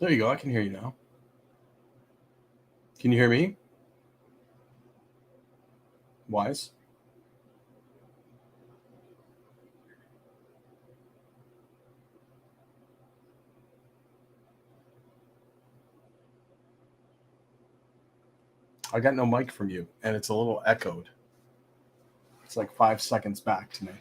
There you go. I can hear you now. Can you hear me? Wise? I got no mic from you, and it's a little echoed. It's like 5 seconds back to me.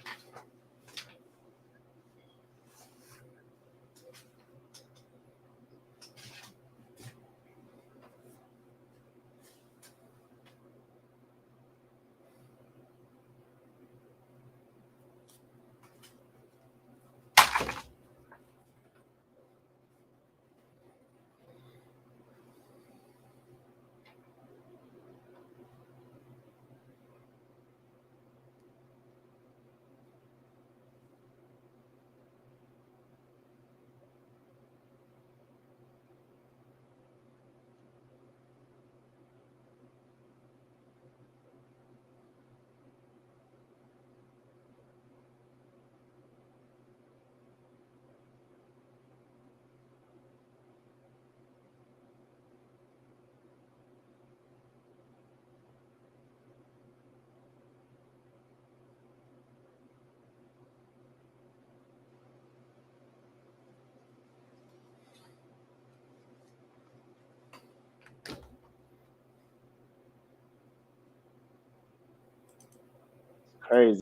Crazy.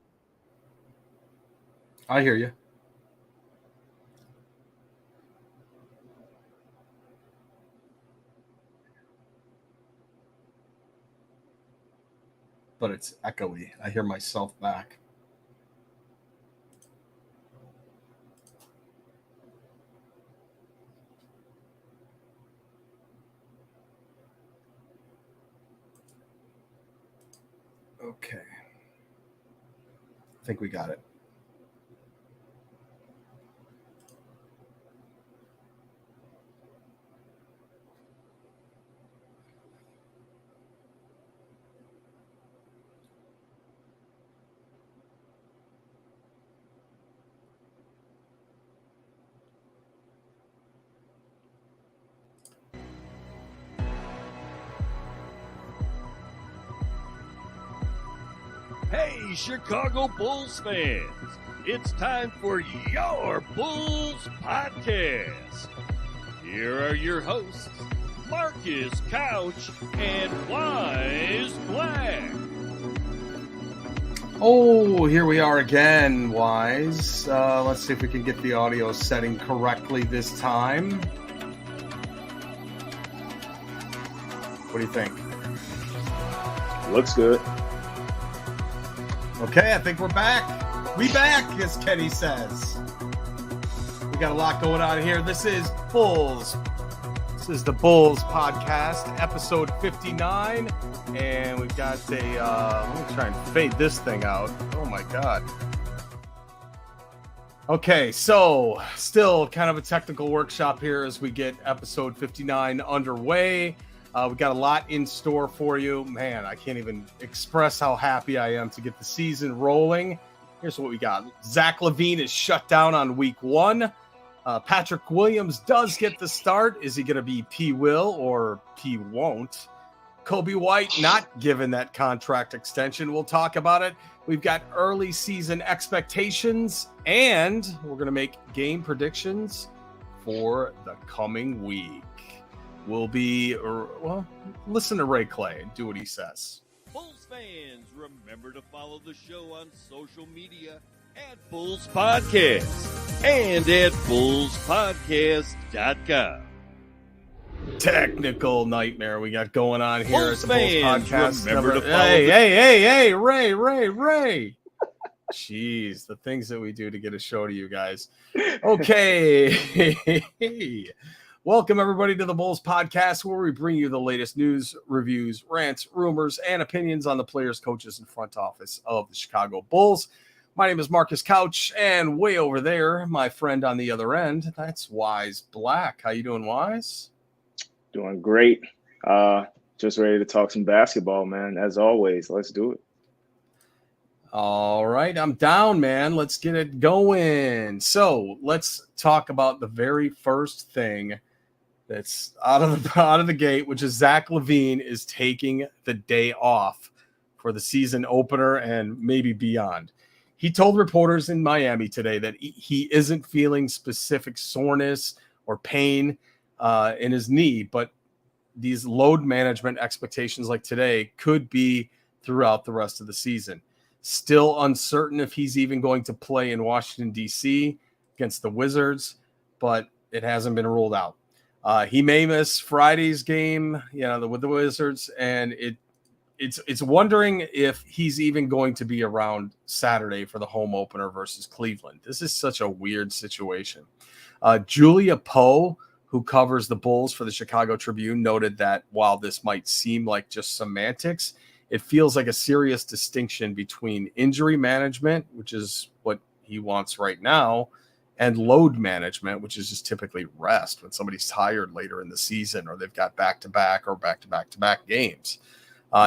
I hear you. But it's echoey. I hear myself back. Okay. I think we got it. Hey, Chicago Bulls fans, it's time for your Bulls podcast. Here are your hosts, Marcus Couch and Wise Black. Oh, here we are again, Wise. Let's see if we can get the audio setting correctly this time. What do you think? Looks good. Okay, I think we're back. We back, as Kenny says. We got a lot going on here. This is Bulls. This is the Bulls podcast, episode 59. And we've got let me try and fade this thing out. Oh my God. Okay, so still kind of a technical workshop here as we get episode 59 underway. We got a lot in store for you. Man, I can't even express how happy I am to get the season rolling. Here's what we got. Zach Lavine is shut down on week 1. Patrick Williams does get the start. Is he going to be P.Will or P.Wont? Coby White not given that contract extension. We'll talk about it. We've got early season expectations, and we're going to make game predictions for the coming week. Will be, well, listen to Ray Clay and do what he says. Bulls fans, remember to follow the show on social media at Bulls Podcast and at bullspodcast.com. Technical nightmare we got going on here Bulls at the Bulls fans, Podcast. remember to follow Hey, Ray. Jeez, the things that we do to get a show to you guys. Okay. Welcome, everybody, to the Bulls Podcast, where we bring you the latest news, reviews, rants, rumors, and opinions on the players, coaches, and front office of the Chicago Bulls. My name is Marcus Couch, and way over there, my friend on the other end, that's Wise Black. How you doing, Wise? Doing great. Just ready to talk some basketball, man. As always, let's do it. All right, I'm down, man. Let's get it going. So let's talk about the very first thing that's out of the gate, which is Zach Lavine is taking the day off for the season opener and maybe beyond. He told reporters in Miami today that he isn't feeling specific soreness or pain in his knee, but these load management expectations like today could be throughout the rest of the season. Still uncertain if he's even going to play in Washington, D.C. against the Wizards, but it hasn't been ruled out. He may miss Friday's game, with the Wizards, and it's wondering if he's even going to be around Saturday for the home opener versus Cleveland. This is such a weird situation. Julia Poe, who covers the Bulls for the Chicago Tribune, noted that while this might seem like just semantics, it feels like a serious distinction between injury management, which is what he wants right now, and load management, which is just typically rest when somebody's tired later in the season or they've got back-to-back games.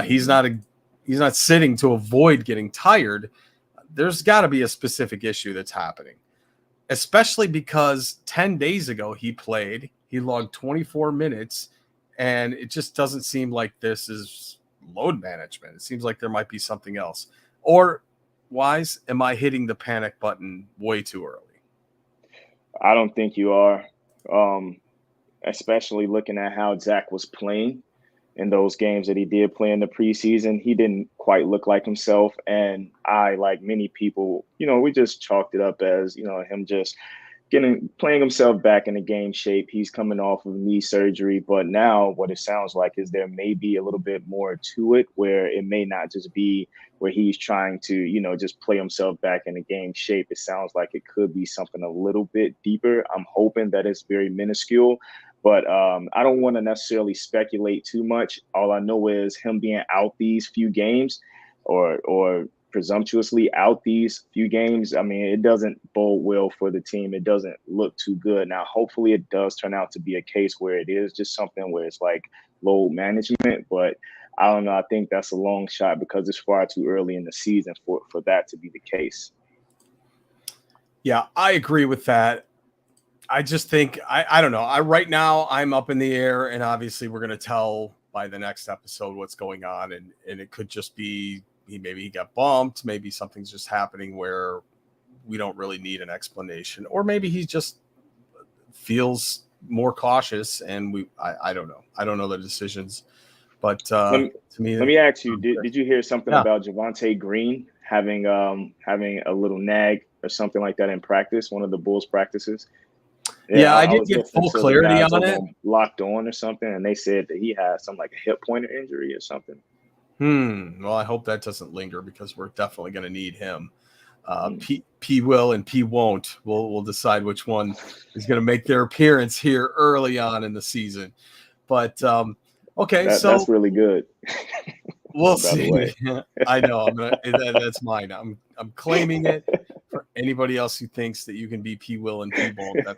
He's not sitting to avoid getting tired. There's got to be a specific issue that's happening, especially because 10 days ago he logged 24 minutes, and it just doesn't seem like this is load management. It seems like there might be something else. Or, Wise, am I hitting the panic button way too early? I don't think you are, especially looking at how Zach was playing in those games that he did play in the preseason. He didn't quite look like himself. And I, like many people, we just chalked it up as, him just playing himself back in the game shape. He's coming off of knee surgery, but now what it sounds like is there may be a little bit more to it, where it may not just be where he's trying to, just play himself back in the game shape. It sounds like it could be something a little bit deeper. I'm hoping that it's very minuscule, but I don't want to necessarily speculate too much. All I know is him being out these few games or presumptuously out these few games, I mean, it doesn't bode well for the team. It doesn't look too good. Now, hopefully it does turn out to be a case where it is just something where it's like load management, but I don't know. I think that's a long shot because it's far too early in the season for that to be the case. Yeah, I agree with that. I just think, I don't know. Right now I'm up in the air, and obviously we're going to tell by the next episode what's going on. And it could just be, maybe he got bumped. Maybe something's just happening where we don't really need an explanation, or maybe he just feels more cautious. And I don't know. I don't know the decisions, but to me, let me ask you, did you hear something about Javonte Green having a little nag or something like that in practice, one of the Bulls practices? Yeah, I did get full clarity on it. Locked on or something, and they said that he had some like a hip pointer injury or something. Well, I hope that doesn't linger because we're definitely going to need him. P.Will and P.Wont will decide which one is going to make their appearance here early on in the season. But okay, that's really good. We'll see. I know. That's mine. I'm claiming it for anybody else who thinks that you can be P.Will and P.Wont.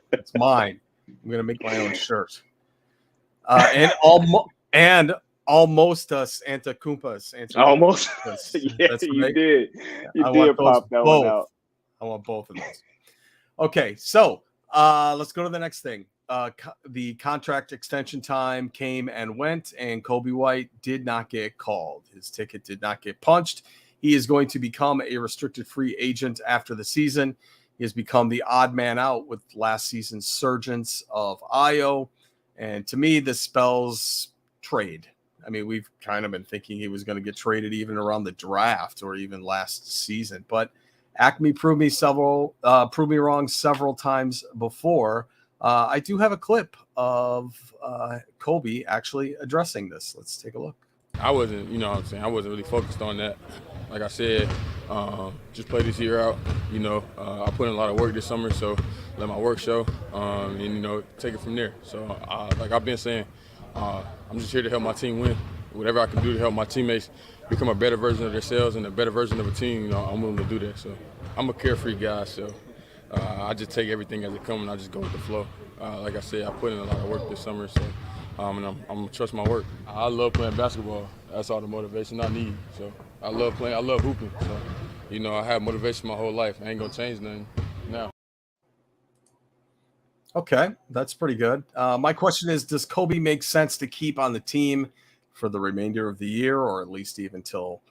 That's mine. I'm going to make my own shirt. And almost us Antetokounmpas. Almost. Yeah, that's you did. You did pop that one out. I want both of those. Okay, so let's go to the next thing. The contract extension time came and went, and Coby White did not get called. His ticket did not get punched. He is going to become a restricted free agent after the season. He has become the odd man out with last season's surgence of Io. And to me, this spells trade. I mean, we've kind of been thinking he was going to get traded even around the draft or even last season. But Acme proved me wrong several times before. I do have a clip of Coby actually addressing this. Let's take a look. I wasn't, I wasn't really focused on that. Like I said, just play this year out. I put in a lot of work this summer, so let my work show, and take it from there. So, like I've been saying, I'm just here to help my team win. Whatever I can do to help my teammates become a better version of themselves and a better version of a team, I'm willing to do that. So, I'm a carefree guy, so I just take everything as it comes and I just go with the flow. Like I said, I put in a lot of work this summer, so and I'm gonna trust my work. I love playing basketball. That's all the motivation I need. So I love playing. I love hooping. So I have motivation my whole life. I ain't gonna change nothing now. Okay, that's pretty good. My question is, does Coby make sense to keep on the team for the remainder of the year, or at least even till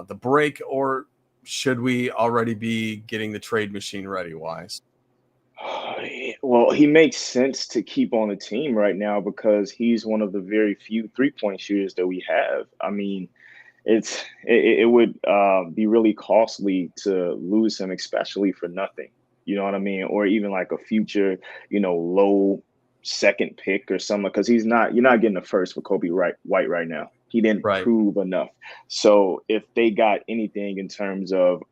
the break, or should we already be getting the trade machine ready? Wise. Well, he makes sense to keep on the team right now because he's one of the very few 3-point shooters that we have. I mean, it would be really costly to lose him, especially for nothing. You know what I mean? Or even like a future, low second pick or something. Because you're not getting a first for White right now. He didn't Right. prove enough. So if they got anything in terms of,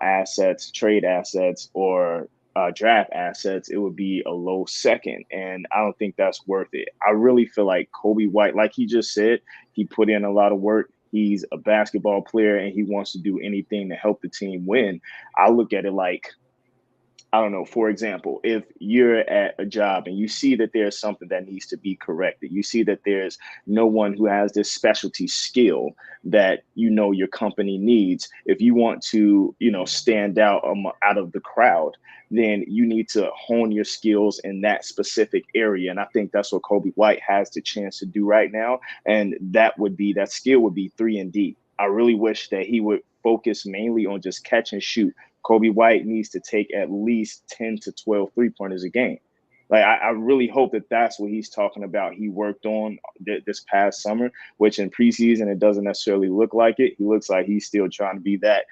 assets, trade assets, or draft assets, it would be a low second. And I don't think that's worth it. I really feel like Coby White, like he just said, he put in a lot of work. He's a basketball player and he wants to do anything to help the team win. I look at it like, I don't know, for example, if you're at a job and you see that there's something that needs to be corrected, you see that there's no one who has this specialty skill that your company needs. If you want to, stand out of the crowd, then you need to hone your skills in that specific area. And I think that's what Coby White has the chance to do right now. And that skill would be 3-and-D. I really wish that he would focus mainly on just catch and shoot. Coby White needs to take at least 10 to 12 3-pointers a game. Like, I really hope that that's what he's talking about. He worked on this past summer, which in preseason, it doesn't necessarily look like it. He looks like he's still trying to be that,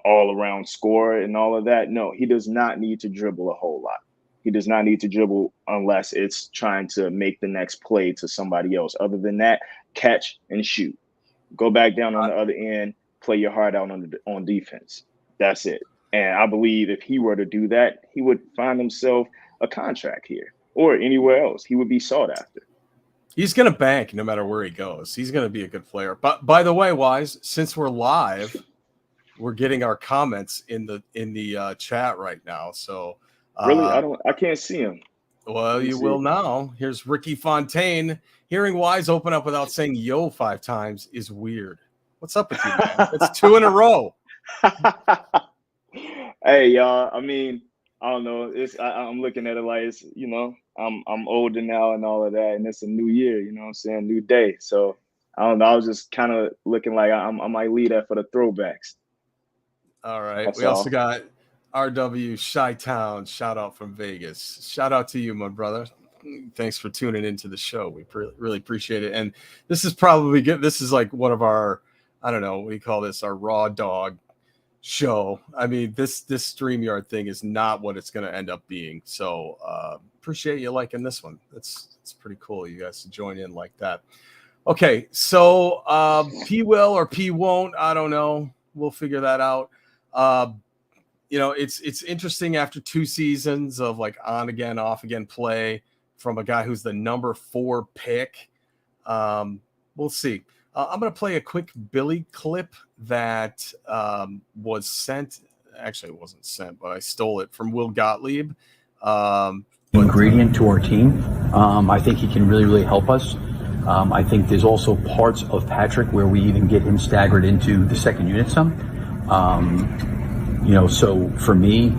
all around scorer and all of that. No, he does not need to dribble a whole lot. He does not need to dribble unless it's trying to make the next play to somebody else. Other than that, catch and shoot. Go back down on the other end, play your heart out on defense. That's it. And I believe if he were to do that, he would find himself a contract here or anywhere else. He would be sought after. He's going to bank no matter where he goes. He's going to be a good player. But by the way, Wise, since we're live, we're getting our comments in the chat right now. So really, I can't see him. Well, you will now. Here's Ricky Fontaine. Hearing Wise open up without saying yo 5 times is weird. What's up with you, man? It's 2 in a row. Hey, y'all. I mean, I don't know. I'm looking at it like it's, I'm older now and all of that, and it's a new year. You know what I'm saying? New day. So I don't know. I was just kind of looking like I might leave that for the throwbacks. All right. That's also got RW Chi-Town. Shout out from Vegas. Shout out to you, my brother. Thanks for tuning into the show. We really appreciate it. And this is probably good. This is like one of our, I don't know, what do you call this? Our raw dog show. I mean, this StreamYard thing is not what it's going to end up being. So appreciate you liking this one. It's pretty cool. You guys to join in like that. Okay. So P.Will or P.Wont, I don't know. We'll figure that out. It's interesting after 2 seasons of like on again, off again play from a guy who's the number 4 pick. We'll see. I'm going to play a quick Billy clip that was sent. Actually, it wasn't sent, but I stole it from Will Gottlieb. Ingredient to our team. I think he can really, really help us. I think there's also parts of Patrick where we even get him staggered into the second unit some. So for me,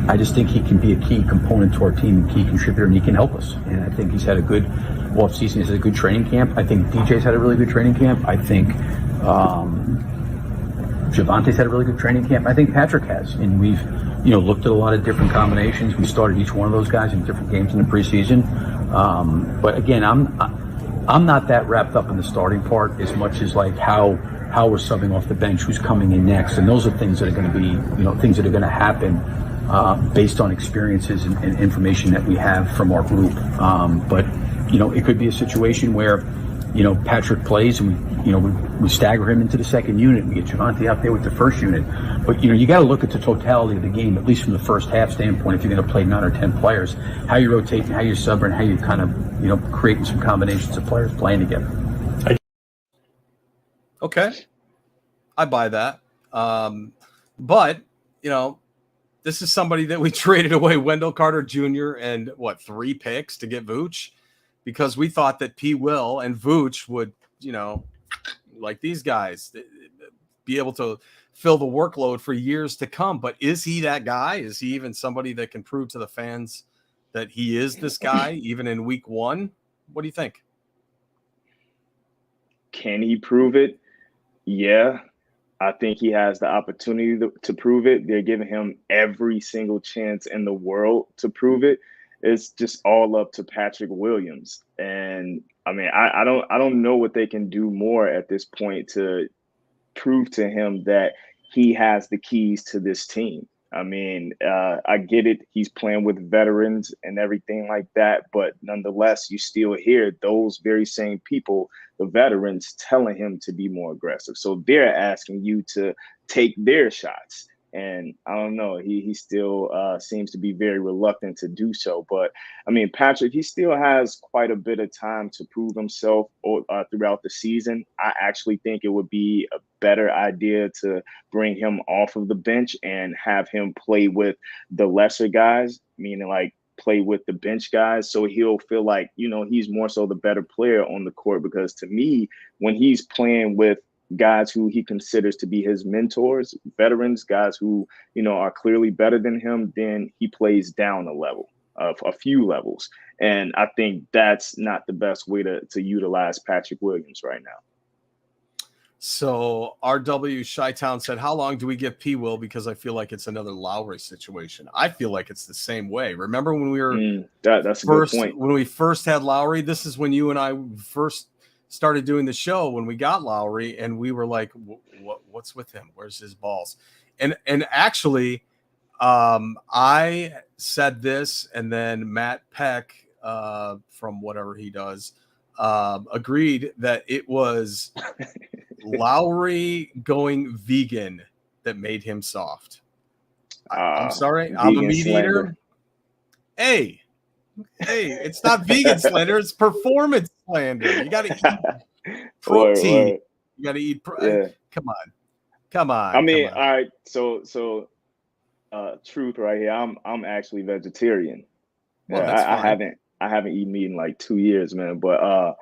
I just think he can be a key component to our team, a key contributor, and he can help us. And I think he's had a good offseason. He's had a good training camp. I think DJ's had a really good training camp. I think Javante's had a really good training camp. I think Patrick has. And we've, looked at a lot of different combinations. We started each one of those guys in different games in the preseason. But again, I'm not that wrapped up in the starting part as much as like how we're subbing off the bench, who's coming in next. And those are things that are going to be, things that are going to happen based on experiences and information that we have from our group. But it could be a situation where, Patrick plays and we stagger him into the second unit. We get Javante out there with the first unit. But, you got to look at the totality of the game, at least from the first half standpoint, if you're going to play 9 or 10 players, how you're rotating, how you're subbing, how you're kind of, creating some combinations of players playing together. Okay. I buy that. But, this is somebody that we traded away Wendell Carter Jr. and 3 picks to get Vooch because we thought that P.Will and Vooch would, like these guys, be able to fill the workload for years to come. But is he that guy? Is he even somebody that can prove to the fans that he is this guy, even in week 1? What do you think? Can he prove it? Yeah. I think he has the opportunity to prove it. They're giving him every single chance in the world to prove it. It's just all up to Patrick Williams. And I mean, I don't know what they can do more at this point to prove to him that he has the keys to this team. I mean, I get it. He's playing with veterans and everything like that. But nonetheless, you still hear those very same people, the veterans, telling him to be more aggressive. So they're asking you to take their shots. And I don't know, he still seems to be very reluctant to do so. But I mean, Patrick, he still has quite a bit of time to prove himself throughout the season. I actually think it would be a better idea to bring him off of the bench and have him play with the lesser guys, meaning like play with the bench guys. So he'll feel like, he's more so the better player on the court. Because to me, when he's playing with guys who he considers to be his mentors, veterans, guys who, are clearly better than him, then he plays down a level, a few levels. And I think that's not the best way to utilize Patrick Williams right now. So RW Chi-Town said, how long do we give P.Will? Because I feel like it's another Lowry situation. I feel like it's the same way. Remember when we were that's a good point. When we first had Lowry, this is when you and I first started doing the show, when we got Lowry, and we were like, what's with him? Where's his balls? And actually, I said this, and then Matt Peck from whatever he does agreed that it was Lowry going vegan that made him soft. I'm sorry, I'm a meat eater. Hey, it's not vegan slander, it's performance slander. You got to eat protein. Right. You got to eat yeah. Come on. I mean, all right, so truth right here. I'm actually vegetarian. Well, that's fine. I haven't eaten meat in like 2 years, man. But I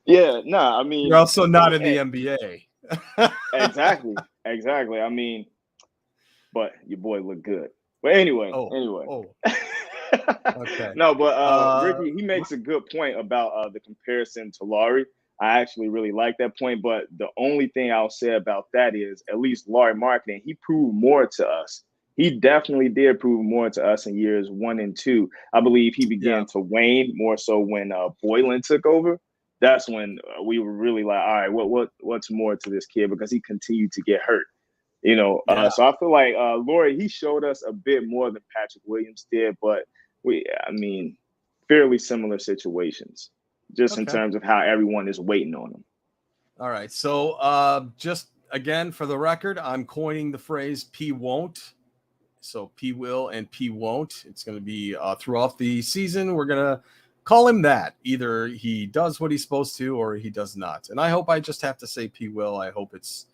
mean, you're also not in the NBA. Exactly. I mean, but your boy looked good. But anyway. Okay. No, but Ricky, he makes a good point about the comparison to Lowry. I actually really like that point. But the only thing I'll say about that is, at least Lowry Marketing, he proved more to us. He definitely did prove more to us in years 1 and 2. I believe he began to wane more so when Boylan took over. That's when we were really like, all right, what's more to this kid? Because he continued to get hurt, So I feel like Lowry, he showed us a bit more than Patrick Williams did, but fairly similar situations, just in terms of how everyone is waiting on him. All right. So just again, for the record, I'm coining the phrase P.Wont. So P.Will and P.Wont. It's going to be throughout the season. We're going to call him that. Either he does what he's supposed to or he does not. And I hope I just have to say P.Will. I hope it's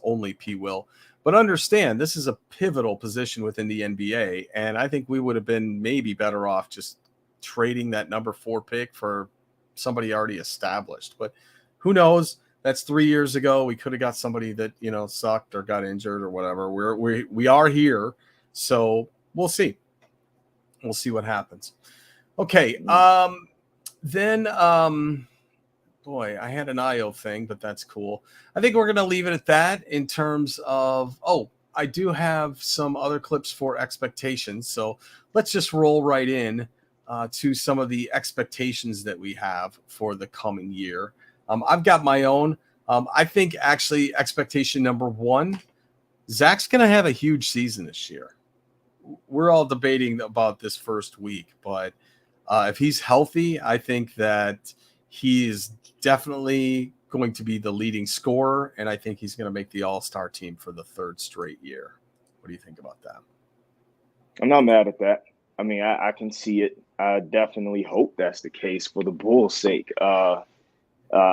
only P.Will. But understand, this is a pivotal position within the NBA. And I think we would have been maybe better off just trading that number 4 pick for somebody already established. But who knows? That's 3 years ago. We could have got somebody that, sucked or got injured or whatever. We are here. So we'll see. We'll see what happens. Okay. Then, boy, I had an IO thing, but that's cool. I think we're going to leave it at that in terms of, I do have some other clips for expectations. So let's just roll right in to some of the expectations that we have for the coming year. I've got my own. I think actually expectation number 1, Zach's going to have a huge season this year. We're all debating about this first week, but if he's healthy, I think that he is definitely going to be the leading scorer, and I think he's going to make the All-Star team for the 3rd straight year. What do you think about that? I'm not mad at that. I mean, I can see it. I definitely hope that's the case for the Bulls' sake. I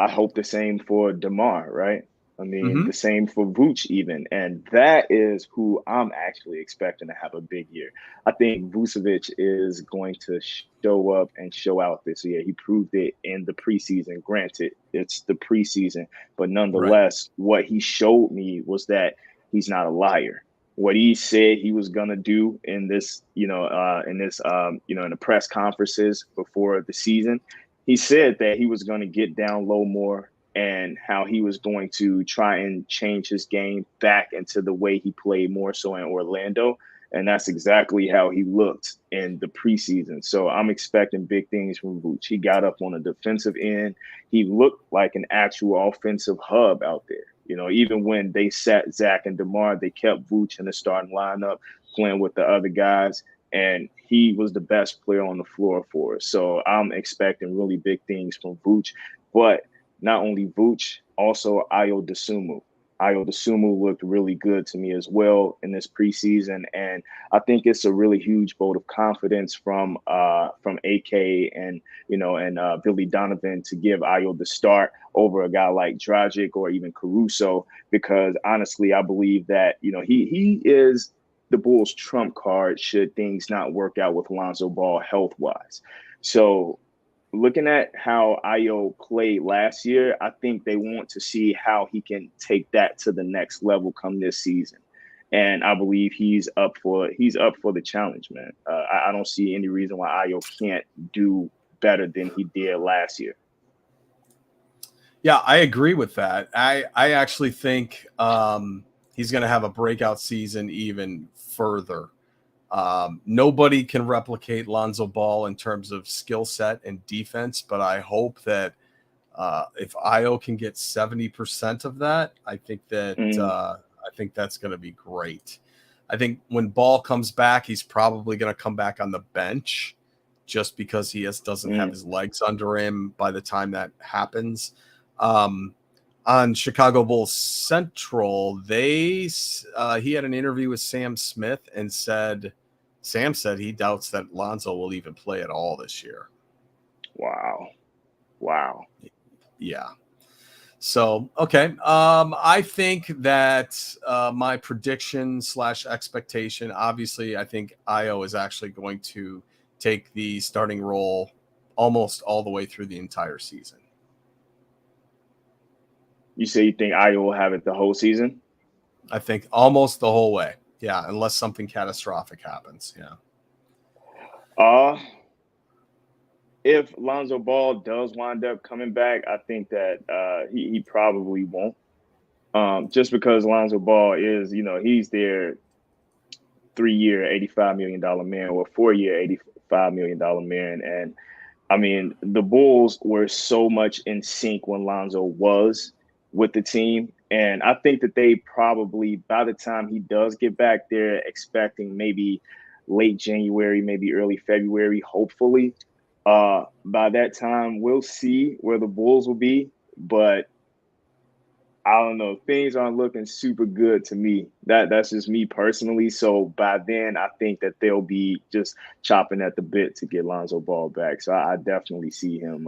hope the same for DeMar, right? I mean, Mm-hmm. the same for Vooch even. And that is who I'm actually expecting to have a big year. I think Vucevic is going to show up and show out this year. He proved it in the preseason. Granted, it's the preseason, but Right. nonetheless, what he showed me was that he's not a liar. What he said he was gonna do in this, in the press conferences before the season, he said that he was going to get down low more and how he was going to try and change his game back into the way he played more so in Orlando. And that's exactly how he looked in the preseason. So I'm expecting big things from Vooch. He got up on the defensive end. He looked like an actual offensive hub out there. Even when they sat Zach and DeMar, they kept Vooch in the starting lineup playing with the other guys. And he was the best player on the floor for us. So I'm expecting really big things from Vooch. But not only Vooch, also Ayo Dosunmu. Ayo Dosunmu looked really good to me as well in this preseason, and I think it's a really huge vote of confidence from AK and Billy Donovan to give Ayo the start over a guy like Dragic or even Caruso, because honestly, I believe that he is the Bulls' trump card should things not work out with Lonzo Ball health-wise. So looking at how Ayo played last year, I think they want to see how he can take that to the next level come this season. And I believe he's up for the challenge, man. I don't see any reason why Ayo can't do better than he did last year. Yeah, I agree with that. I actually think he's going to have a breakout season even further. Nobody can replicate Lonzo Ball in terms of skill set and defense, but I hope that if Ayo can get 70% of that, I think that's going to be great. I think when Ball comes back, he's probably going to come back on the bench just because he doesn't have his legs under him by the time that happens. On Chicago Bulls Central, he had an interview with Sam Smith and Sam said he doubts that Lonzo will even play at all this year. Wow. Yeah. So, okay. I think that my prediction / expectation, obviously, I think Ayo is actually going to take the starting role almost all the way through the entire season. You say you think Ayo will have it the whole season? I think almost the whole way. Yeah, unless something catastrophic happens. Yeah. If Lonzo Ball does wind up coming back, I think that he probably won't. Just because Lonzo Ball is, he's their 3-year, $85 million man or 4-year, $85 million man. And I mean, the Bulls were so much in sync when Lonzo was with the team. And I think that they probably, by the time he does get back, they're expecting maybe late January, maybe early February, hopefully. By that time, we'll see where the Bulls will be. But I don't know. Things aren't looking super good to me. That's just me personally. So by then, I think that they'll be just chopping at the bit to get Lonzo Ball back. So I definitely see him.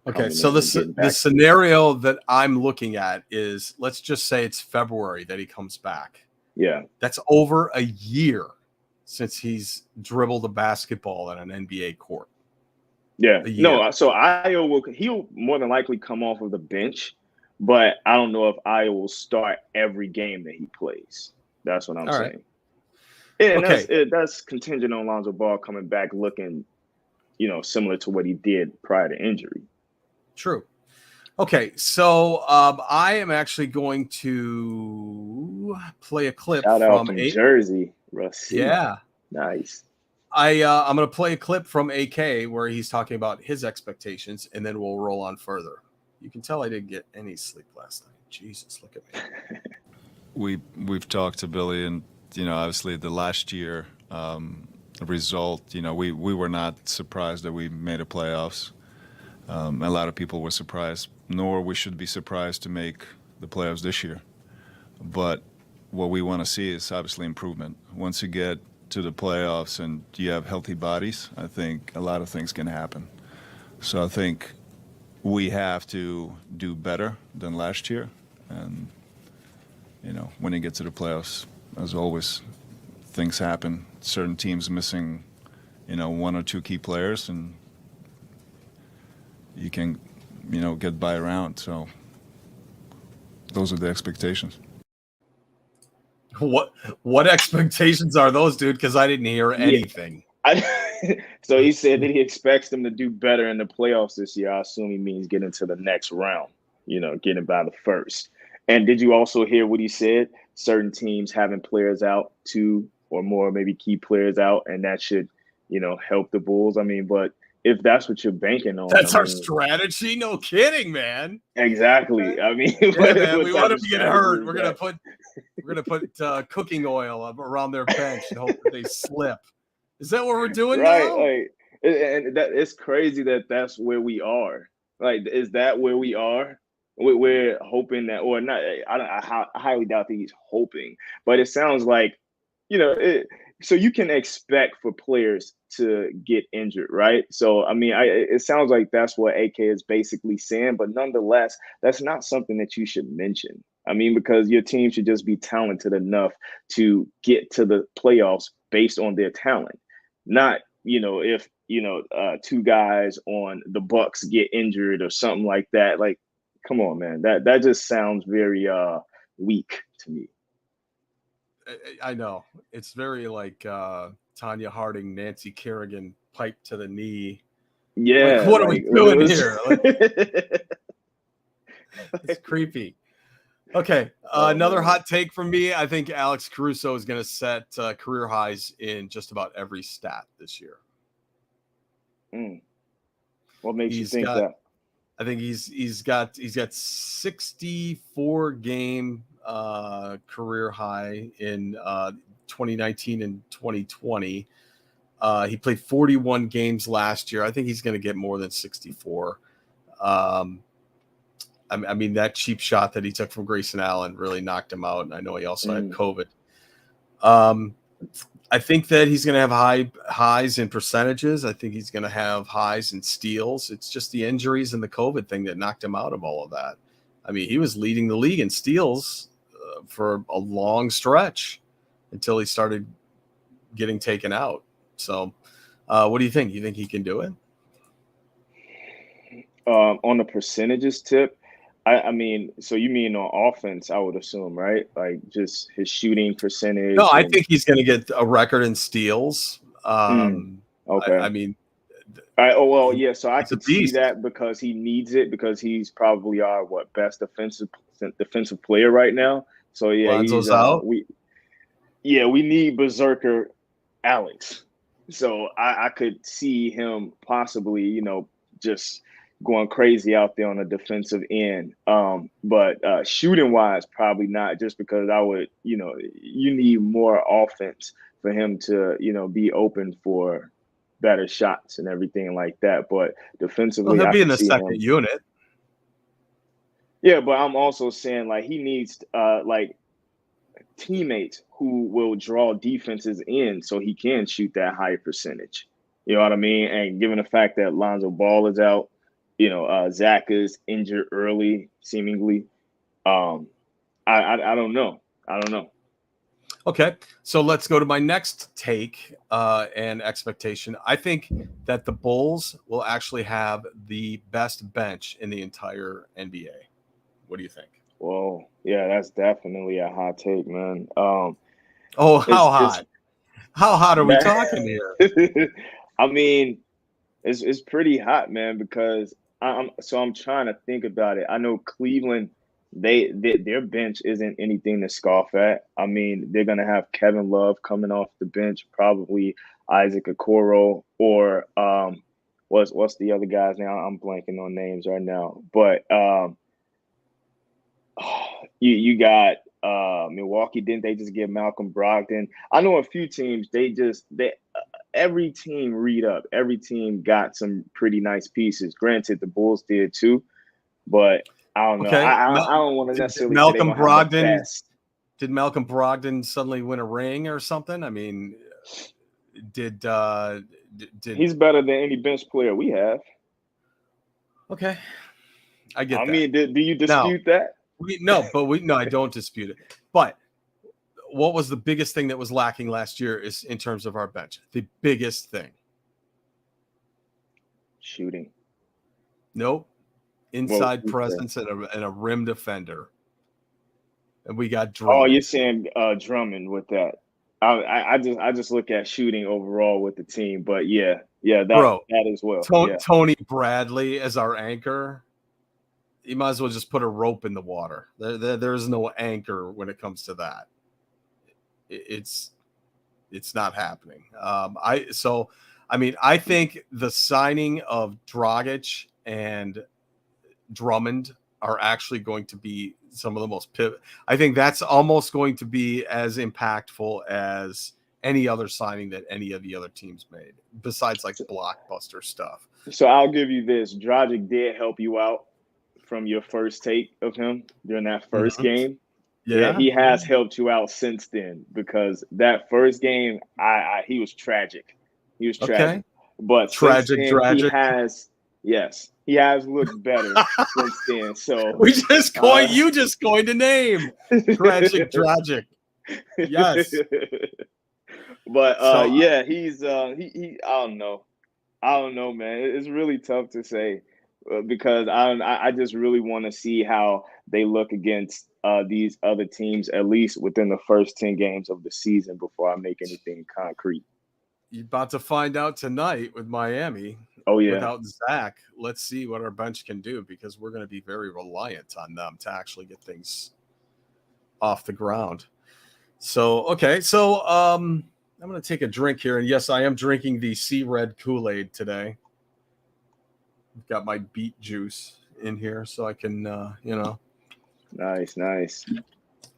Okay, so the scenario that I'm looking at is, let's just say it's February that he comes back. Yeah. That's over a year since he's dribbled a basketball at an NBA court. Yeah. No, so he'll more than likely come off of the bench, but I don't know if Ayo will start every game that he plays. That's what I'm saying. Right. And okay. That's contingent on Lonzo Ball coming back looking, similar to what he did prior to injury. True. Okay, so I am actually going to play a clip from Jersey. Rusty. Yeah. Nice. I'm going to play a clip from AK where he's talking about his expectations, and then we'll roll on further. You can tell I didn't get any sleep last night. Jesus, look at me. We've talked to Billy, and obviously the last year result. We were not surprised that we made a playoffs. A lot of people were surprised, nor we should be surprised to make the playoffs this year. But what we want to see is obviously improvement. Once you get to the playoffs and you have healthy bodies, I think a lot of things can happen. So I think we have to do better than last year. And, when you get to the playoffs, as always, things happen. Certain teams missing, one or two key players, and you can, get by around. So those are the expectations. What expectations are those, dude? Because I didn't hear anything. So he said that he expects them to do better in the playoffs this year. I assume he means getting to the next round, getting by the first. And did you also hear what he said? Certain teams having players out, 2 or more, maybe key players out, and that should, help the Bulls. I mean, but if that's what you're banking on, That's our strategy. No kidding, man. Exactly. I mean, yeah, man, we want them to get hurt. We're gonna put cooking oil around their bench and hope that they slip. Is that what we're doing now? Right. And that it's crazy that that's where we are. Like, is that where we are? We're hoping that, or not. I highly doubt that he's hoping, but it sounds like, so you can expect for players to get injured, right? So, I mean, it sounds like that's what AK is basically saying, but nonetheless, that's not something that you should mention. I mean, because your team should just be talented enough to get to the playoffs based on their talent, not, if, 2 guys on the Bucks get injured or something like that. Like, come on, man. That just sounds very weak to me. I know. It's very like Tanya Harding, Nancy Kerrigan, pipe to the knee. Yeah. Like, what are we doing here? It's creepy. Okay. Another hot take from me. I think Alex Caruso is going to set career highs in just about every stat this year. What makes you think that? I think he's got 64 game career high in 2019 and 2020. He played 41 games last year. I think he's going to get more than 64. I mean, that cheap shot that he took from Grayson Allen really knocked him out. And I know he also had COVID. I think that he's going to have highs in percentages. I think he's going to have highs in steals. It's just the injuries and the COVID thing that knocked him out of all of that. I mean, he was leading the league in steals for a long stretch until he started getting taken out. So what do you think? You think he can do it? On the percentages tip, I mean, so you mean on offense, I would assume, right? Like just his shooting percentage. No, I think he's going to get a record in steals. Okay. I mean, yeah. So I could see that because he needs it, because he's probably our best defensive player right now. So yeah, Lonzo's out. We need Berserker Alex. So I could see him possibly, just going crazy out there on the defensive end. But shooting wise, probably not, just because I would, you need more offense for him to, be open for better shots and everything like that. But defensively, he'll be in the second unit. Yeah, but I'm also saying like he needs like teammates who will draw defenses in so he can shoot that high percentage. You know what I mean? And given the fact that Lonzo Ball is out, Zach is injured early, seemingly. I don't know. Okay, so let's go to my next take and expectation. I think that the Bulls will actually have the best bench in the entire NBA. What do you think? Well, yeah, that's definitely a hot take, man. How hot? How hot are we talking here? I mean, it's pretty hot, man, because I'm trying to think about it. I know Cleveland, their bench isn't anything to scoff at. I mean, they're gonna have Kevin Love coming off the bench, probably Isaac Okoro, or what's the other guys now? I'm blanking on names right now. But you got Milwaukee. Didn't they just get Malcolm Brogdon? I know a few teams. Every team read up. Every team got some pretty nice pieces. Granted, the Bulls did too, but I don't know. Okay. I don't want to necessarily say Malcolm Brogdon. Did Malcolm Brogdon suddenly win a ring or something? I mean, did he's better than any bench player we have? Okay, I get that. I mean, do you dispute that? I don't dispute it. But what was the biggest thing that was lacking last year is in terms of our bench? The biggest thing. Shooting. Nope. Inside presence and a rim defender. And we got Drummond. Oh, you're saying Drummond with that. I just look at shooting overall with the team, but that as well. Tony Bradley as our anchor. You might as well just put a rope in the water. There's no anchor when it comes to that. It's not happening. I think the signing of Dragic and Drummond are actually going to be some of the most I think that's almost going to be as impactful as any other signing that any of the other teams made, besides like blockbuster stuff. So I'll give you this. Dragic did help you out from your first take of him during that first game. Yeah, he has helped you out since then, because that first game, he was tragic. He was tragic. Okay. But tragic. He has looked better since then. So you just coined a name. Tragic. Yes. But he's he I don't know, man. It's really tough to say because I just really want to see how they look against these other teams, at least within the first 10 games of the season, before I make anything concrete. You're about to find out tonight with Miami. Oh, yeah. Without Zach, let's see what our bench can do, because we're going to be very reliant on them to actually get things off the ground. So, okay. So, I'm going to take a drink here. And yes, I am drinking the Sea Red Kool-Aid today. I've got my beet juice in here so I can, Nice.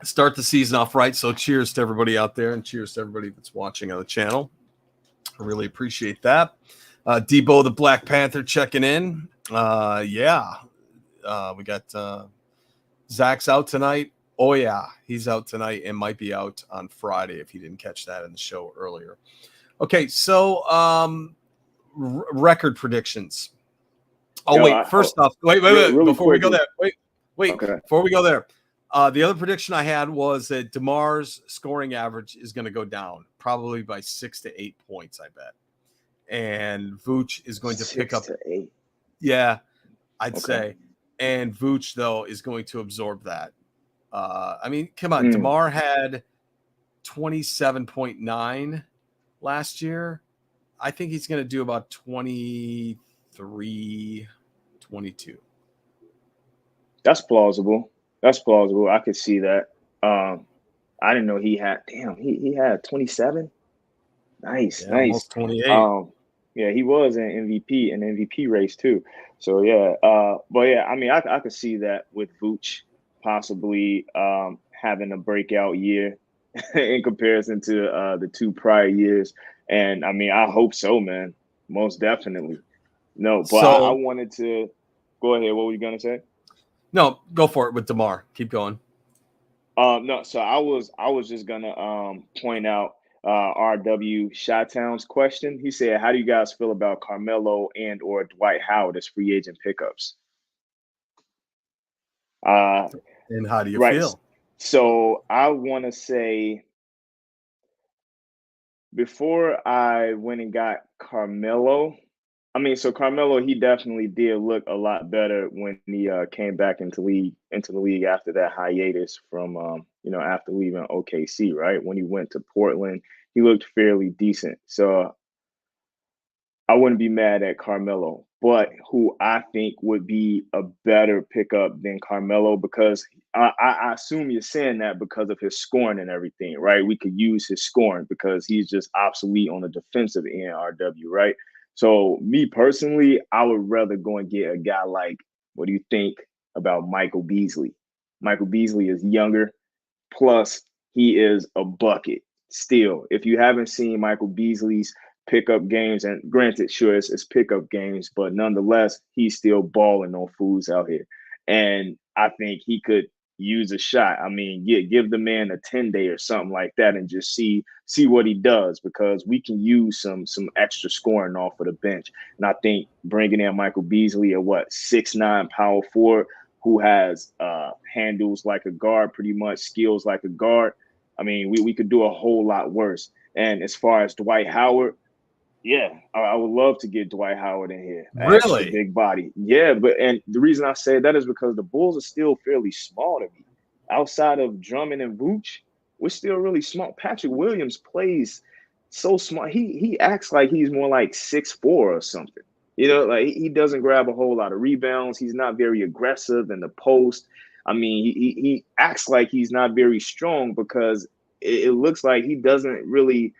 Start the season off right. So cheers to everybody out there, and cheers to everybody that's watching on the channel. I really appreciate that. Debo the Black Panther checking in. We got Zach's out tonight. Oh, yeah, he's out tonight and might be out on Friday if you didn't catch that in the show earlier. Okay, so record predictions. First off, wait. Really before we go there, wait. Okay. Before we go there, the other prediction I had was that DeMar's scoring average is going to go down, probably by 6 to 8 points, I bet. And Vooch is going to pick up 6 to 8. Yeah, I'd say. And Vooch, though, is going to absorb that. Come on. DeMar had 27.9 last year. I think he's going to do about 23, 22. That's plausible. I could see that. I didn't know he had. Damn, he had 27. Nice. Almost 28. He was an MVP race too. So I could see that with Vooch possibly having a breakout year in comparison to the 2 prior years. And I hope so, man. Most definitely. No, but I wanted to go ahead. What were you gonna say? No, go for it with DeMar. Keep going. No, so I was just gonna point out RW Chi-Town's question. He said, "How do you guys feel about Carmelo and or Dwight Howard as free agent pickups?" And how do you feel? So I want to say, before I went and got Carmelo, Carmelo, he definitely did look a lot better when he came back into the league after that hiatus from after leaving OKC, right? When he went to Portland, he looked fairly decent. So I wouldn't be mad at Carmelo, but who I think would be a better pickup than Carmelo, because I assume you're saying that because of his scoring and everything, right? We could use his scoring because he's just obsolete on the defensive end, RW, right? So me personally, I would rather go and get a guy like, what do you think about Michael Beasley? Michael Beasley is younger, plus he is a bucket. Still, if you haven't seen Michael Beasley's pickup games, and granted, sure, it's pickup games, but nonetheless, he's still balling on fools out here. And I think he could use a shot. Give the man a 10-day or something like that and just see what he does, because we can use some extra scoring off of the bench. And I think bringing in Michael Beasley, a 6'9" power forward, who has handles like a guard, pretty much skills like a guard. I mean, we could do a whole lot worse. And as far as Dwight Howard, yeah, I would love to get Dwight Howard in here. Extra Really? big body. Yeah, and the reason I say that is because the Bulls are still fairly small to me. Outside of Drummond and Vooch, we're still really small. Patrick Williams plays so small. He acts like he's more like 6'4" or something. You know, like he doesn't grab a whole lot of rebounds. He's not very aggressive in the post. I mean, he acts like he's not very strong because it looks like he doesn't really,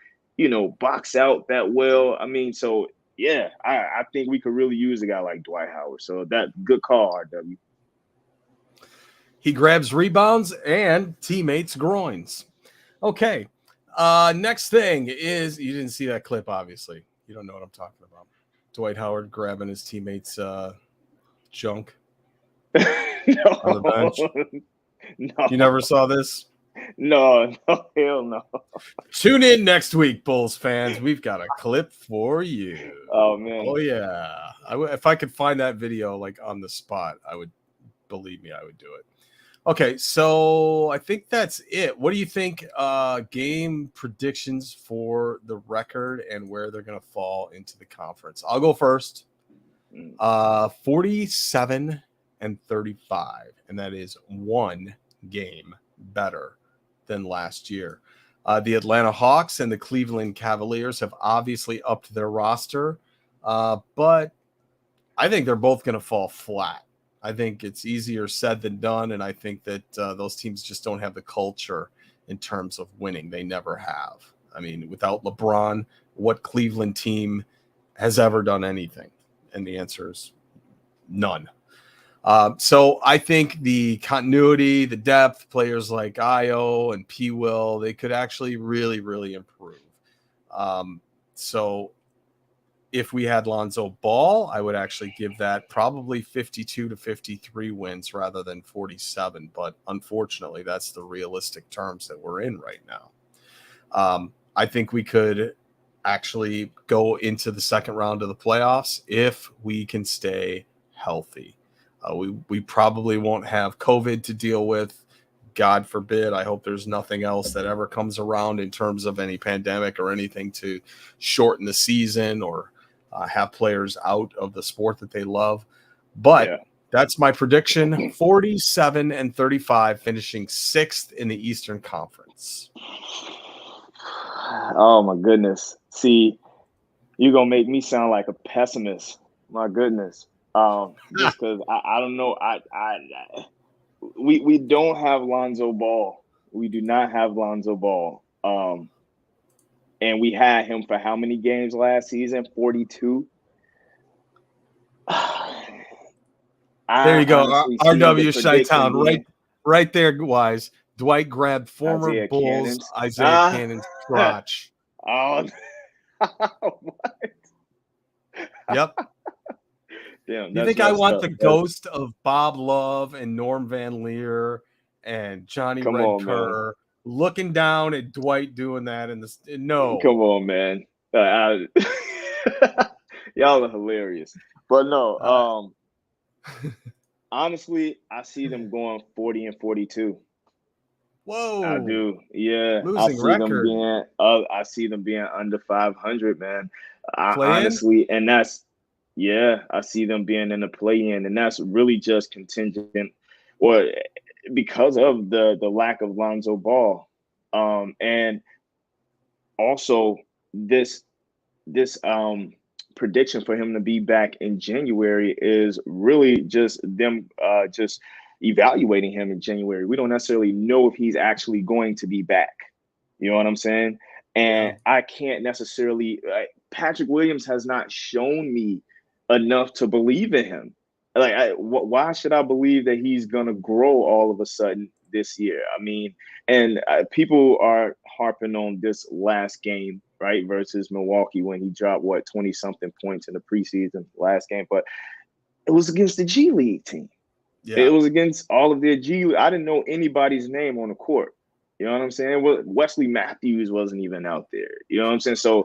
box out that well. I mean, so yeah, I think we could really use a guy like Dwight Howard. So that good call, RW. He grabs rebounds and teammates' groins. Okay. Next thing is, you didn't see that clip, obviously. You don't know what I'm talking about. Dwight Howard grabbing his teammates' junk on the bench. No. You never saw this? No, hell no. Tune in next week, Bulls fans. We've got a clip for you. Oh, man. Oh, yeah. If I could find that video like on the spot, believe me, I would do it. Okay, so I think that's it. What do you think game predictions for the record and where they're going to fall into the conference? I'll go first. 47-35, and that is one game better than last year. The Atlanta Hawks and the Cleveland Cavaliers have obviously upped their roster, but I think they're both going to fall flat. I think it's easier said than done, and I think that those teams just don't have the culture in terms of winning. They never have. I mean, without LeBron, what Cleveland team has ever done anything? And the answer is none. So I think the continuity, the depth, players like Io and P.Will, they could actually really, really improve. So if we had Lonzo Ball, I would actually give that probably 52-53 wins rather than 47. But unfortunately, that's the realistic terms that we're in right now. I think we could actually go into the second round of the playoffs if we can stay healthy. We probably won't have COVID to deal with. God forbid. I hope there's nothing else that ever comes around in terms of any pandemic or anything to shorten the season or have players out of the sport that they love. But that's my prediction. 47-35, finishing 6th in the Eastern Conference. Oh, my goodness. See, you're going to make me sound like a pessimist. My goodness. Just because I don't know. We don't have Lonzo Ball. We do not have Lonzo Ball. And we had him for how many games last season? 42. There you go. RW Chi-Town, right there, Wise. Dwight grabbed former Isaiah Bulls Cannon's. Isaiah Cannon's crotch. Oh, what? Yep. Damn, You think I want the ghost of Bob Love and Norm Van Leer and Johnny Red Kerr looking down at Dwight doing that? No. Come on, man. Y'all are hilarious. But no, honestly, I see them going 40-42. Whoa. I do. Yeah. Losing record. I see them being under 500, man. Honestly, and that's, I see them being in the play-in, and that's really just contingent, or because of the lack of Lonzo Ball, and also this prediction for him to be back in January is really just them just evaluating him in January. We don't necessarily know if he's actually going to be back. You know what I'm saying? And I can't necessarily. Patrick Williams has not shown me enough to believe in him. Why should I believe that he's gonna grow all of a sudden this year? I mean, and people are harping on this last game, right, versus Milwaukee when he dropped 20-something points in the preseason last game, but it was against the G League team. Yeah. It was against all of their G League. I didn't know anybody's name on the court. You know what I'm saying? Well, Wesley Matthews wasn't even out there. You know what I'm saying? So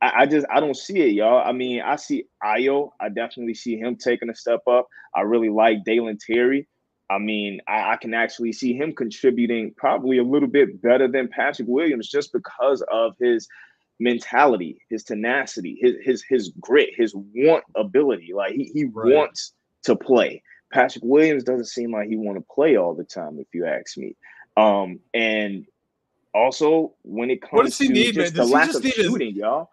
I don't see it, y'all. I mean, I see Ayo. I definitely see him taking a step up. I really like Dalen Terry. I mean, I can actually see him contributing probably a little bit better than Patrick Williams just because of his mentality, his tenacity, his grit, his want ability. Like he Right. wants to play. Patrick Williams doesn't seem like he want to play all the time, if you ask me. And also when it What does comes he to need, man? just the Does he lack just of need his? shooting, y'all.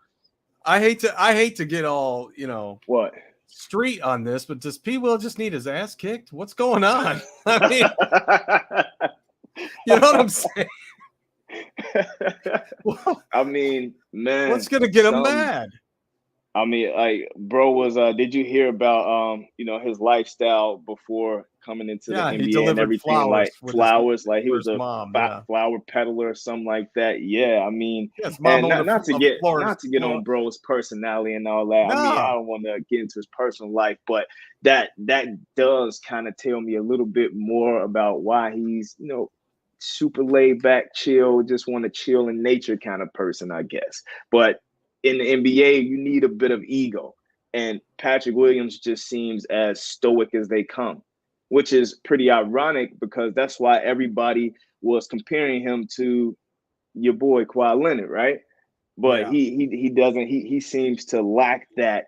I hate to get all What? street on this, but does P.Will just need his ass kicked? What's going on? I mean, you know what I'm saying? I mean, man, what's gonna get him mad? I mean, like, bro was did you hear about his lifestyle before coming into the Yeah, he NBA and delivered everything, like flowers like he for was his a mom. Yeah, flower peddler or something like that. Yeah, I mean, yeah, his mom and owned not to a get florist. on bro's personality and all that. I mean, I No, don't want to get into his personal life, but that does kind of tell me a little bit more about why he's, super laid back, chill, just want to chill in nature kind of person, I guess. But in the NBA, you need a bit of ego. And Patrick Williams just seems as stoic as they come, which is pretty ironic because that's why everybody was comparing him to your boy Kawhi Leonard, right? But yeah, he doesn't. He seems to lack that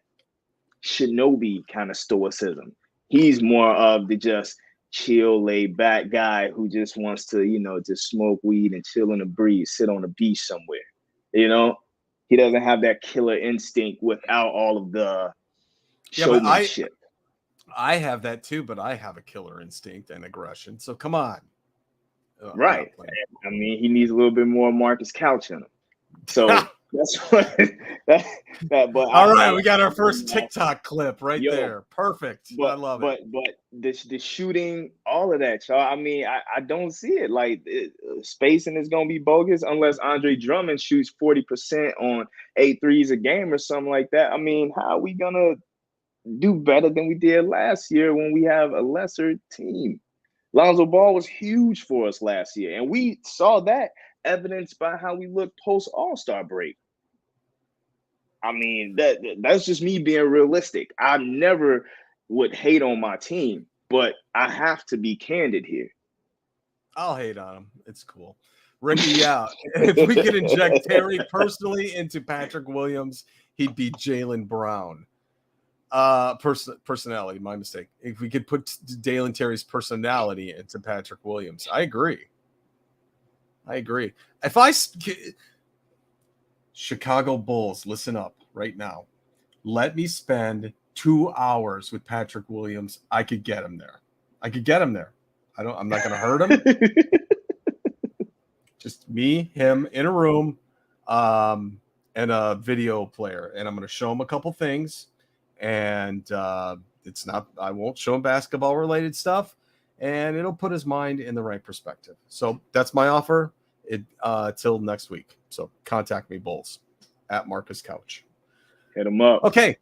shinobi kind of stoicism. He's more of the just chill, laid back guy who just wants to, just smoke weed and chill in the breeze, sit on the beach somewhere. He doesn't have that killer instinct without all of the showmanship. I have that too, but I have a killer instinct and aggression. So come on. Right. I mean, he needs a little bit more Marcus Couch in him. So that's what that. But all right, we got our first TikTok clip right there. Perfect. But, I love it. But the shooting, all of that, y'all. I mean, I don't see it. Like spacing is gonna be bogus unless Andre Drummond shoots 40% on 8 threes a game or something like that. I mean, how are we gonna do better than we did last year when we have a lesser team? Lonzo Ball was huge for us last year, and we saw that evidenced by how we looked post All-Star break. I mean, that's just me being realistic. I never would hate on my team, but I have to be candid here. I'll hate on him. It's cool. Ricky, yeah. If we could inject Terry personally into Patrick Williams, he'd be Jaylen Brown. Personality, my mistake. If we could put Dalen Terry's personality into Patrick Williams, I agree. Chicago Bulls, listen up right now. Let me spend 2 hours with Patrick Williams. I could get him there. I'm not going to hurt him. Just me, him in a room, and a video player. And I'm going to show him a couple things. And I won't show him basketball related stuff. And it'll put his mind in the right perspective. So that's my offer. Till next week. So contact me, Bulls, at Marcus Couch. Hit him up. Okay.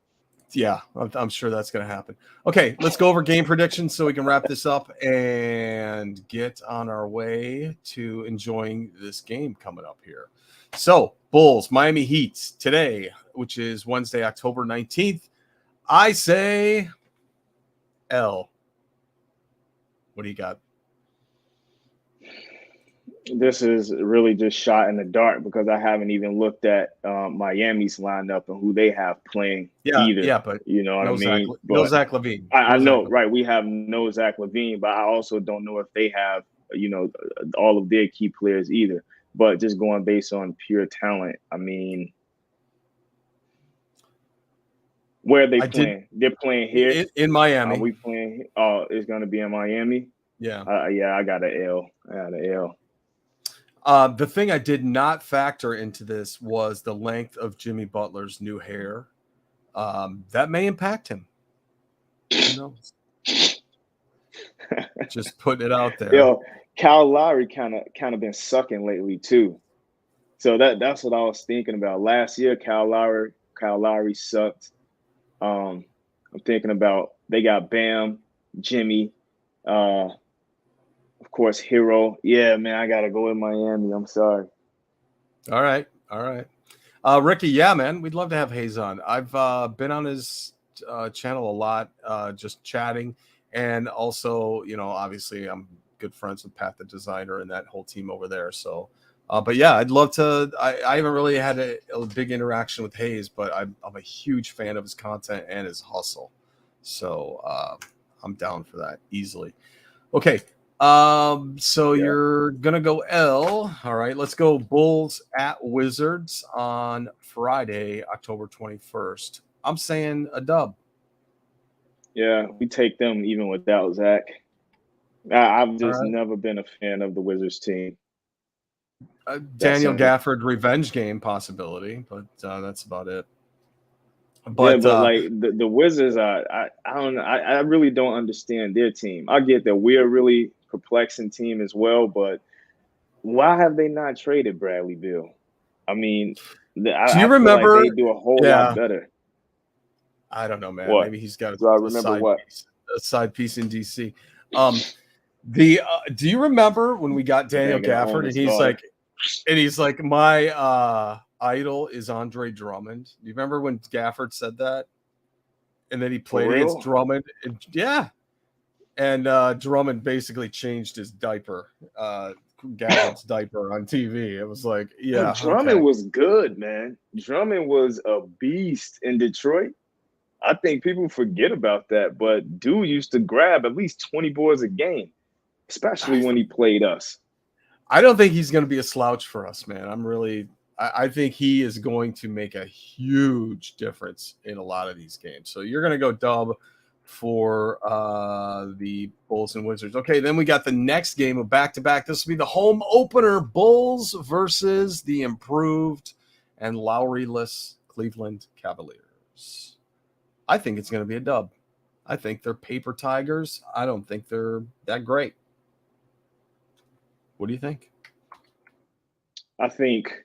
Yeah, I'm sure that's going to happen. Okay, let's go over game predictions so we can wrap this up and get on our way to enjoying this game coming up here. So, Bulls, Miami Heat today, which is Wednesday, October 19th. I say L. What do you got? This is really just shot in the dark because I haven't even looked at Miami's lineup and who they have playing either. Yeah, but you know what I mean? No Zach Lavine. I know, right? We have no Zach Lavine, but I also don't know if they have, all of their key players either. But just going based on pure talent, I mean, where are they playing? They're playing here in Miami. Are we playing? Oh, it's going to be in Miami. Yeah. I got an L. The thing I did not factor into this was the length of Jimmy Butler's new hair. That may impact him. Who knows? Just putting it out there. Yo, Kyle Lowry kind of been sucking lately too. So that's what I was thinking about. Last year, Kyle Lowry sucked. I'm thinking about they got Bam, Jimmy, of course, Hero. Yeah, man, I gotta go with Miami. I'm sorry. All right. Ricky, yeah, man, we'd love to have Hayes on. I've been on his channel a lot, just chatting, and also, obviously, I'm good friends with Pat, the designer, and that whole team over there. So, but yeah, I'd love to. I haven't really had a big interaction with Hayes, but I'm a huge fan of his content and his hustle. So I'm down for that easily. Okay. So you're gonna go L. All right, let's go Bulls at Wizards on Friday, October 21st. I'm saying a dub. Yeah, we take them even without Zach. I've just right. never been a fan of the Wizards team. Daniel Gafford revenge game possibility, but that's about it. But like the Wizards, I don't know. I really don't understand their team. I get that we're a really perplexing team as well, but why have they not traded Bradley Beal? I mean, I feel like they do a whole lot better. I don't know, man. What? Maybe he's got a side piece in DC. Do you remember when we got Daniel Gafford and he's like my idol is Andre Drummond? Do you remember when Gafford said that? And then he played against Drummond, and Drummond basically changed his diaper, Gafford's diaper on TV. It was like, yeah, Drummond was good, man. Drummond was a beast in Detroit. I think people forget about that, but dude used to grab at least 20 boards a game, especially when he played us. I don't think he's going to be a slouch for us, man. I think he is going to make a huge difference in a lot of these games. So you're going to go dub for the Bulls and Wizards. Okay, then we got the next game of back-to-back. This will be the home opener, Bulls versus the improved and Lowry-less Cleveland Cavaliers. I think it's going to be a dub. I think they're paper tigers. I don't think they're that great. What do you think? I think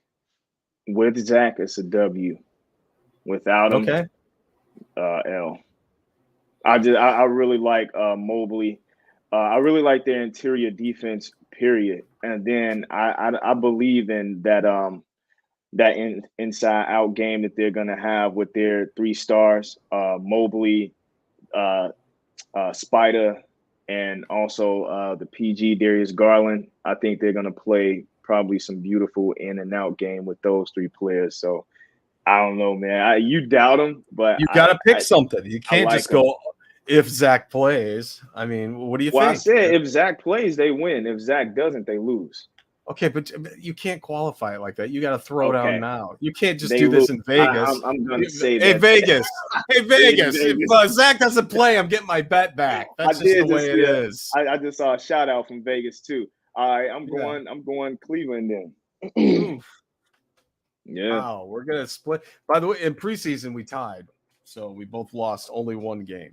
with Zach, it's a W. Without him, L. I really like Mobley. I really like their interior defense, period. And then I believe in that inside out game that they're gonna have with their 3 stars, Mobley, Spider, and also the PG Darius Garland. I think they're gonna play probably some beautiful in and out game with those 3 players. So I don't know, man. You doubt them, but you got to pick something. You can't just go if Zach plays. I mean, what do you think? I said if Zach plays, they win. If Zach doesn't, they lose. Okay, but you can't qualify it like that. You got to throw down now. You can't just do this in Vegas. I'm going to say that. Hey, Vegas. If Zach doesn't play, I'm getting my bet back. That's just the way it is. I just saw a shout out from Vegas too. All right, I'm going Cleveland then. Yeah. Wow, we're gonna split. By the way, in preseason we tied, so we both lost only one game.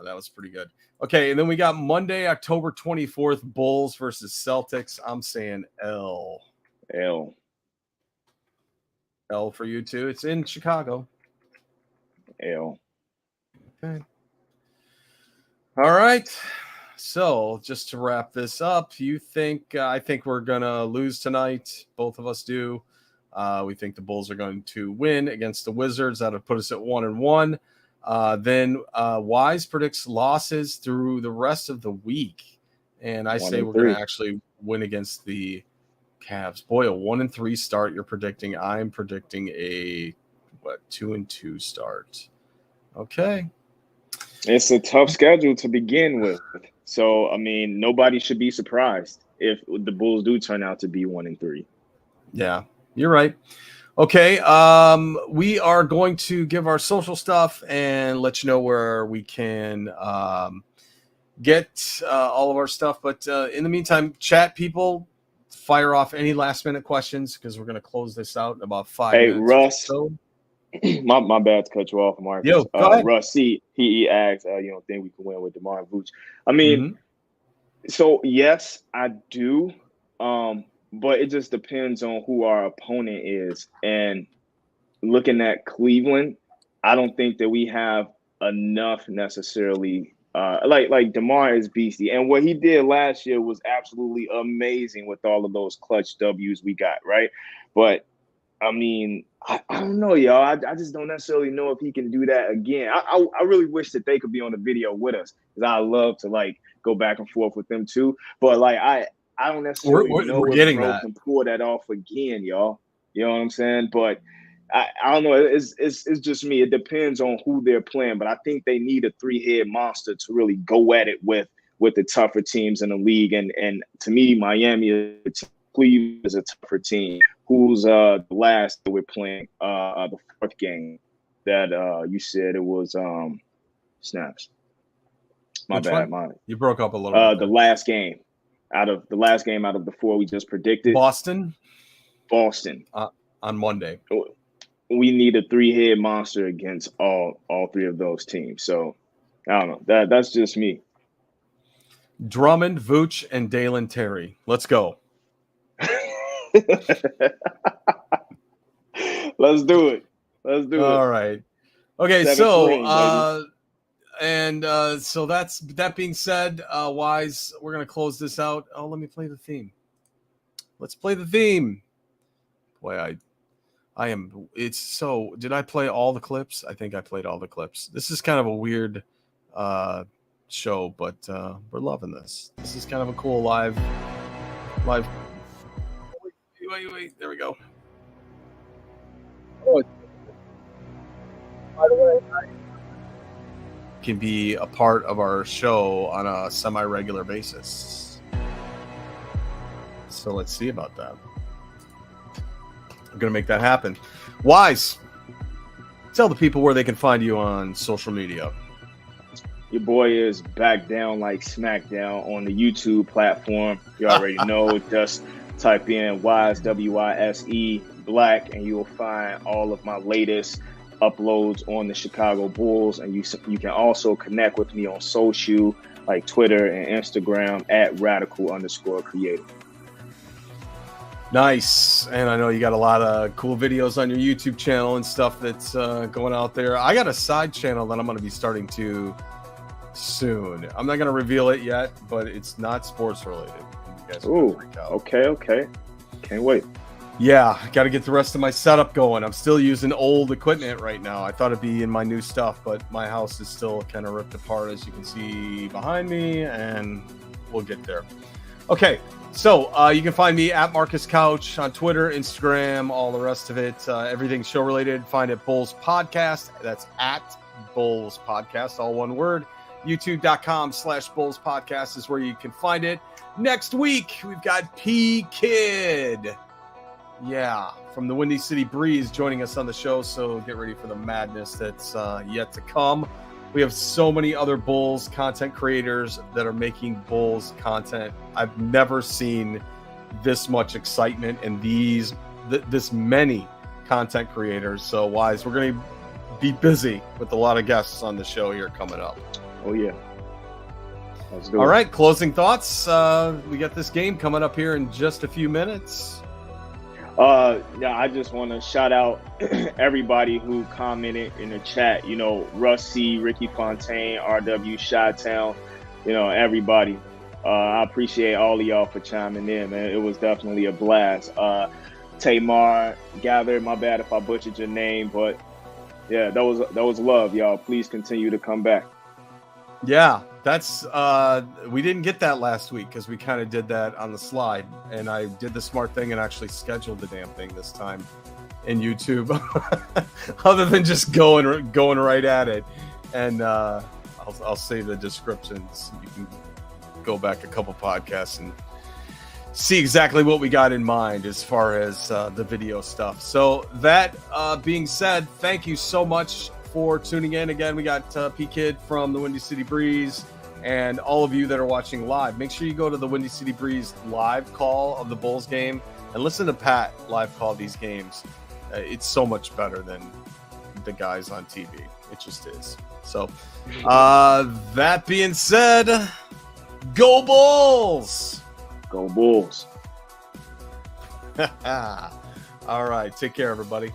That was pretty good. Okay, and then we got Monday, October 24th, Bulls versus Celtics. I'm saying L. L for you too. It's in Chicago. L. Okay. All right. So just to wrap this up, I think we're gonna lose tonight. Both of us do. We think the Bulls are going to win against the Wizards. That'll put us at 1-1. Then Wise predicts losses through the rest of the week. And I say we're going to actually win against the Cavs. Boy, a 1-3 start you're predicting. I'm predicting a 2-2 start. Okay. It's a tough schedule to begin with. So, I mean, nobody should be surprised if the Bulls do turn out to be 1-3. Yeah. You're right. Okay. We are going to give our social stuff and let you know where we can get all of our stuff. But in the meantime, chat people, fire off any last minute questions because we're going to close this out in about 5 minutes. Hey, Russ. So. my bad to cut you off, Marcus. Yo, go ahead. Russ, he asked, think we can win with DeMar Vooch. I mean, So yes, I do. But it just depends on who our opponent is. And looking at Cleveland, I don't think that we have enough necessarily. Like DeMar is beastie. And what he did last year was absolutely amazing with all of those clutch W's we got, right? But I mean, I don't know, y'all. I just don't necessarily know if he can do that again. I really wish that they could be on the video with us, because I love to like go back and forth with them too. But like I don't necessarily know we're if getting bro that. can pull that off again, y'all. You know what I'm saying? But I don't know. It's just me. It depends on who they're playing. But I think they need a three-head monster to really go at it with the tougher teams in the league. And to me, Miami, Cleveland is a tougher team. Who's the last that we're playing? The fourth game that you said it was snaps. My Which bad. one? You broke up a little bit. The last game out of the four we just predicted. Boston on Monday. We need a three-head monster against all three of those teams. So I don't know. That's just me. Drummond, Vooch, and Dalen Terry. Let's go. Let's do it. All right. Okay, so so that being said, Wise, we're gonna close this out. Oh, let me play the theme. Let's play the theme. Boy, I am. It's so. Did I play all the clips? I think I played all the clips. This is kind of a weird show, but we're loving this. This is kind of a cool live. Wait. There we go. Oh, by the way, can be a part of our show on a semi-regular basis. So let's see about that. I'm going to make that happen. Wise, tell the people where they can find you on social media. Your boy is back down like SmackDown on the YouTube platform. You already know. Just type in Wise, WISE, Black, and you'll find all of my latest uploads on the Chicago Bulls. And you can also connect with me on social, like Twitter and Instagram at @radical_creative. Nice. And I know you got a lot of cool videos on your YouTube channel and stuff that's going out there. I got a side channel that I'm going to be starting to soon. I'm not going to reveal it yet, but it's not sports related. You guys Ooh, okay. Can't wait. Yeah, got to get the rest of my setup going. I'm still using old equipment right now. I thought it'd be in my new stuff, but my house is still kind of ripped apart, as you can see behind me, and we'll get there. Okay, so you can find me at Marcus Couch on Twitter, Instagram, all the rest of it. Everything show related, find it Bulls Podcast. That's at Bulls Podcast, all one word. YouTube.com/Bulls Podcast is where you can find it. Next week, we've got P. Kid. Yeah, from the Windy City Breeze joining us on the show, so get ready for the madness that's yet to come. We have so many other Bulls content creators that are making Bulls content. I've never seen this much excitement and this many content creators. So, Wise, we're going to be busy with a lot of guests on the show here coming up. Oh, yeah. Let's do it. All right, closing thoughts. We got this game coming up here in just a few minutes. Yeah, I just want to shout out everybody who commented in the chat. You know, Russ C, Ricky Fontaine, RW, Chi-Town, you know, everybody. I appreciate all of y'all for chiming in, man. It was definitely a blast. Tamar, Gather, my bad if I butchered your name, but yeah, that was love, y'all. Please continue to come back. Yeah, that's we didn't get that last week because we kind of did that on the slide, and I did the smart thing and actually scheduled the damn thing this time in YouTube, other than just going right at it. And I'll save the descriptions. You can go back a couple podcasts and see exactly what we got in mind as far as the video stuff. So that being said, thank you so much for tuning in. Again, we got P Kid from the Windy City Breeze, and all of you that are watching live, make sure you go to the Windy City Breeze live call of the Bulls game and listen to Pat live call these games. It's so much better than the guys on TV. It just is. So that being said, go Bulls! Go Bulls. All right, take care, everybody.